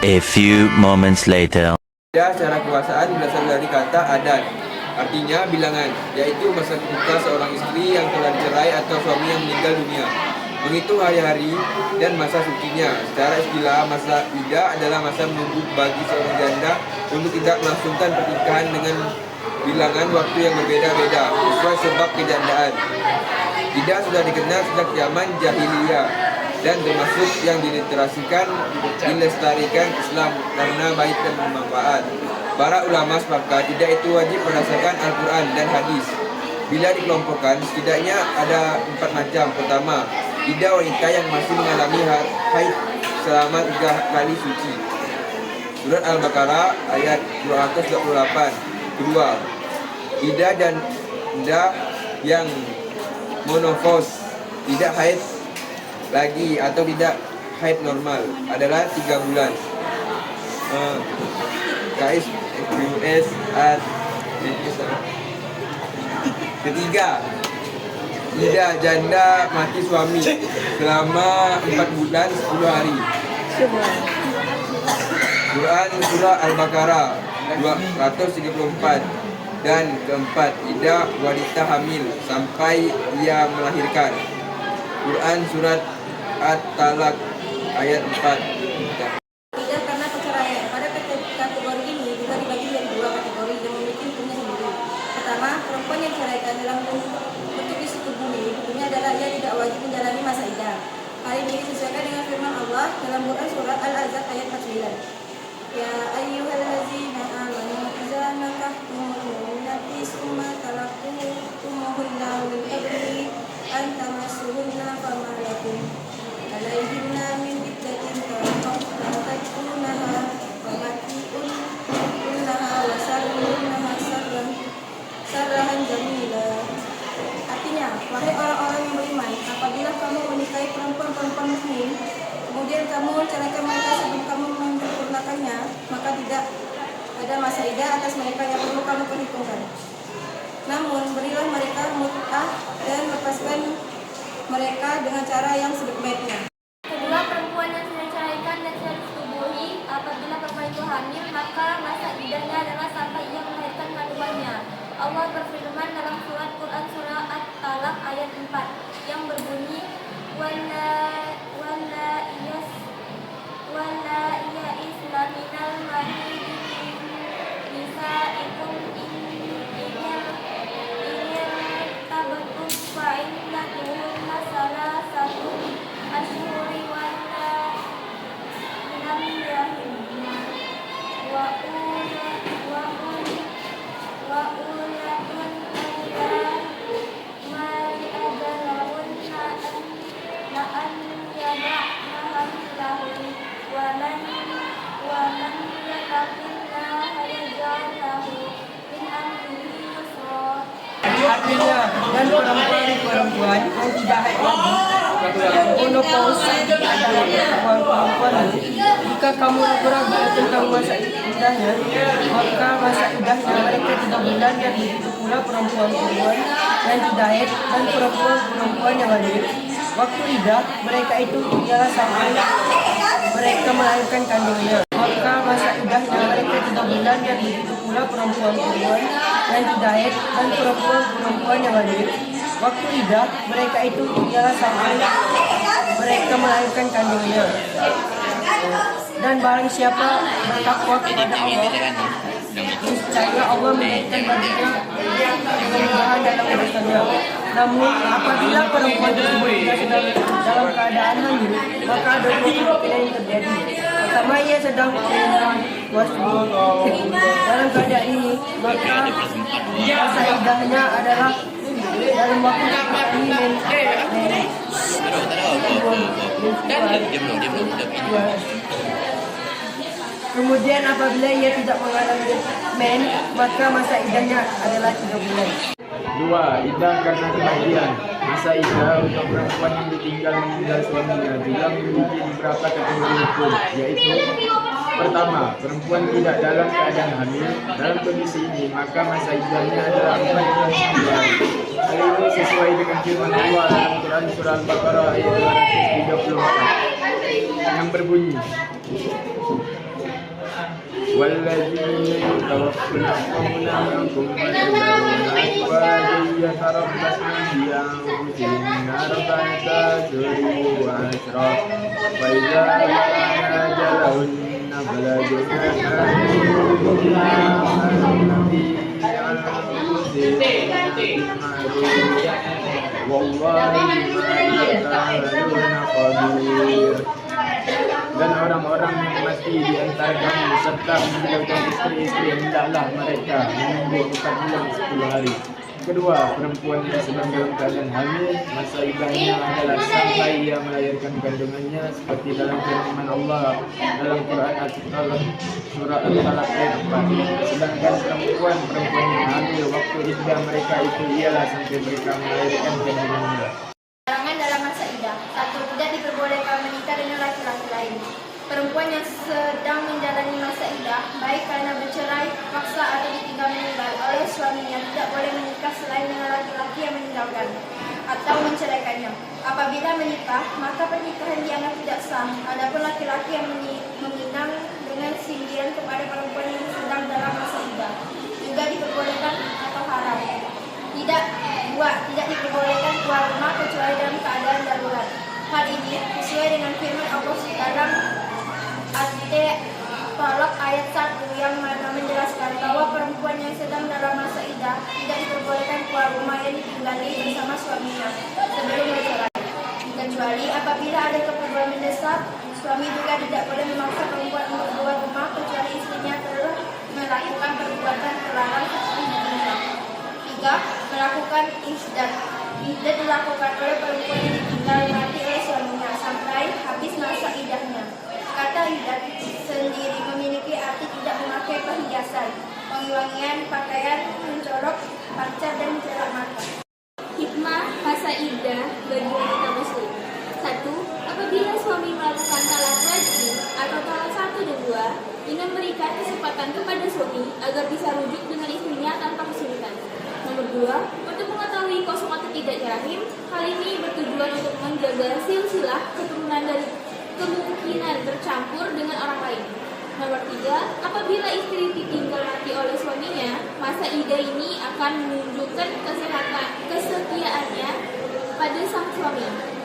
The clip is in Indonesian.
A few moments later. Cara kekuasaan berasal dari kata adat, artinya bilangan, yaitu masa ketika seorang istri yang telah dicerai atau suami yang meninggal dunia, menghitung hari-hari dan masa sucinya. Secara istilah, masa iddah adalah masa menunggu bagi seorang janda untuk tidak melangsungkan pernikahan dengan bilangan waktu yang berbeda-beda sesuai sebab kejandaan. Iddah sudah dikenal sejak zaman jahiliyah dan termasuk yang diliterasikan, dilestarikan Islam karena baik dan bermanfaat. Para ulama sepakat iddah itu wajib berdasarkan Al-Quran dan hadis. Bila dikelompokkan, setidaknya ada 4 macam. Pertama, iddah wanita yang masih mengalami haid selama 3 kali suci. Surat Al-Baqarah ayat 228. Kedua, iddah dan iddah yang monofos, tidak haid lagi atau tidak haid normal adalah 3 bulan. KSQS at Ketiga, iddah janda mati suami selama 4 bulan 10 hari. Quran surah Al-Baqarah 234. Dan keempat, iddah wanita hamil sampai ia melahirkan. Quran surat At-Talaq ayat 4. Iddah karena perceraian. Pada kategori ini juga dibagi menjadi 2 kategori yang memiliki hukumnya sendiri. Pertama, perempuan yang diceraikan dalam bentuk disetujui hukumnya adalah ia tidak wajib menjalani masa iddah. Hal ini disesuaikan dengan firman Allah dalam Quran surat Al-Ahzab ayat 49. Ya ayyuhallazina amanu idza nakahtumul mu'minati tsumma talaqtumuhunna min qabli an tamassuhunna fama lakum alaihinna min iddatin ta'tadunaha wa mati'unnaha wa sarruhunnaha sarahan jamila. Artinya, wahai orang-orang yang beriman, apabila kamu menikahi perempuan-perempuan mukmin, kemudian kamu ceraikan mereka sebelum kamu menyempurnakannya, maka tidak ada masa iddah atas mereka yang perlu kamu perhitungkan. Namun, berilah mereka mut'ah dan lepaskan mereka dengan cara yang sebaik-baiknya. Kedua, perempuan yang sudah diceraikan dan sudah disetubuhi, apabila perempuan itu hamil, maka masa iddahnya adalah sampai ia melahirkan kandungannya. Allah berfirman dalam surat Quran surah At-Talaq ayat 4 yang berbunyi wala iya islaminal mahid nisaikum inir tabatum fa'innatuhunna salasatu asyhuri wala lam yahidna wa ulatun ayat mali ajalahunna an yada'na hamlahun walan yatakinna hayajalahu min amrihi yusra. Artinya, dan perempuan yang tidak haid lagi, monopause tidak ada perempuan. Jika kamu ragu-ragu tentang masa iddahnya, maka masa iddahnya mereka 3 bulan, dan begitu pula perempuan-perempuan yang tidak haid dan perempuan-perempuan yang haid. Waktu iddah mereka itu ialah sampai mereka melahirkan kandungnya. Maka masa iddahnya mereka 3 bulan, dan begitu pula perempuan-perempuan yang tidak haid dan perempuan-perempuan yang haid. Waktu iddah mereka itu ialah sampai mereka melahirkan kandungnya. Dan barang siapa bertakwa kepada Allah, niscaya Allah memberikan baginya kemudahan dalam urusannya. Namun apabila perempuan tersebut tidak sedang dalam keadaan hamil, maka ada 2 kemungkinan yang terjadi. Pertama, ia sedang waslu. Dalam keadaan ini, maka masa iddahnya adalah dalam waktu kemudian apabila ia tidak mengalami men, maka masa iddahnya adalah 3 bulan. 2. Iddah karena kematian. Masa iddah untuk perempuan yang ditinggal meninggal suaminya bila memiliki beberapa kategori hukum, yaitu pertama, perempuan tidak dalam keadaan hamil. Dalam kondisi ini, maka masa iddahnya adalah 4 bulan 10 hari. Hal ini sesuai dengan firman Allah dalam Quran surah Al-Baqarah ayat 234 yang berbunyi والذين يتوفون منكم ويذرون أزواجا يتربصن بأنفسهن أربعة أشهر وعشرا فإذا بلغن أجلهن فلا جناح عليكم فيما يعملن في أنفسهن بالمعروف والله بما تعملون خبير. Dan orang-orang yang mati di antara kamu serta meninggalkan istri-istri, hendaklah mereka menunggu 4 bulan 10 hari. Kedua, perempuan yang sedang dalam keadaan hamil, masa iddahnya adalah sampai ia melahirkan kandungannya, seperti dalam firman Allah dalam Quran surah At-Talaq ayat 4. Sedangkan perempuan yang hamil, waktu iddah mereka itu ialah sampai mereka melahirkan kandungannya. Larangan dalam masa iddah. 1. Tidak diperbolehkan menikah dengan laki-laki lain. Perempuan yang sedang menjalani masa iddah, baik karena bercerai, paksa atau ditinggal meninggal oleh suaminya, tidak boleh menikah selain dengan laki-laki yang meninggalkan atau menceraikannya. Apabila menikah, maka pernikahan dianggap tidak sah. Adapun laki-laki yang meminang dengan sindiran kepada perempuan yang sedang dalam masa iddah juga diperbolehkan atau haram. Tidak diperbolehkan keluar rumah kecuali dalam keadaan darurat. Hal ini sesuai dengan firman Allah dalam At-Talaq ayat 1 yang mana menjelaskan bahwa perempuan yang sedang dalam masa iddah tidak diperbolehkan keluar rumah yang ditinggali bersama suaminya sebelum bercerai, kecuali apabila ada keperluan mendesak. Suami juga tidak boleh memaksa perempuan untuk keluar rumah kecuali istrinya telah melakukan perbuatan terlarang seperti zina. 3. Melakukan iddah. Iddah dilakukan oleh perempuan yang ditinggal mati oleh suaminya sampai habis masa iddahnya. Kata iddah sendiri memiliki arti tidak memakai perhiasan, wangi-wangian, pakaian, mencolok, pacar, dan mencelak mata. Hikmah masa iddah bagi wanita muslim. 1. Apabila suami melakukan talak raj'i atau talak 1 dan 2, dengan memberikan kesempatan kepada suami agar bisa rujuk dengan istrinya tanpa kesulitan. Nomor 2, untuk mengetahui kosong atau tidaknya rahim, hal ini bertujuan untuk menjaga silsilah keturunan dari kemungkinan bercampur dengan orang lain. Nomor 3, apabila istri ditinggal mati oleh suaminya, masa iddah ini akan menunjukkan kesetiaannya pada sang suami.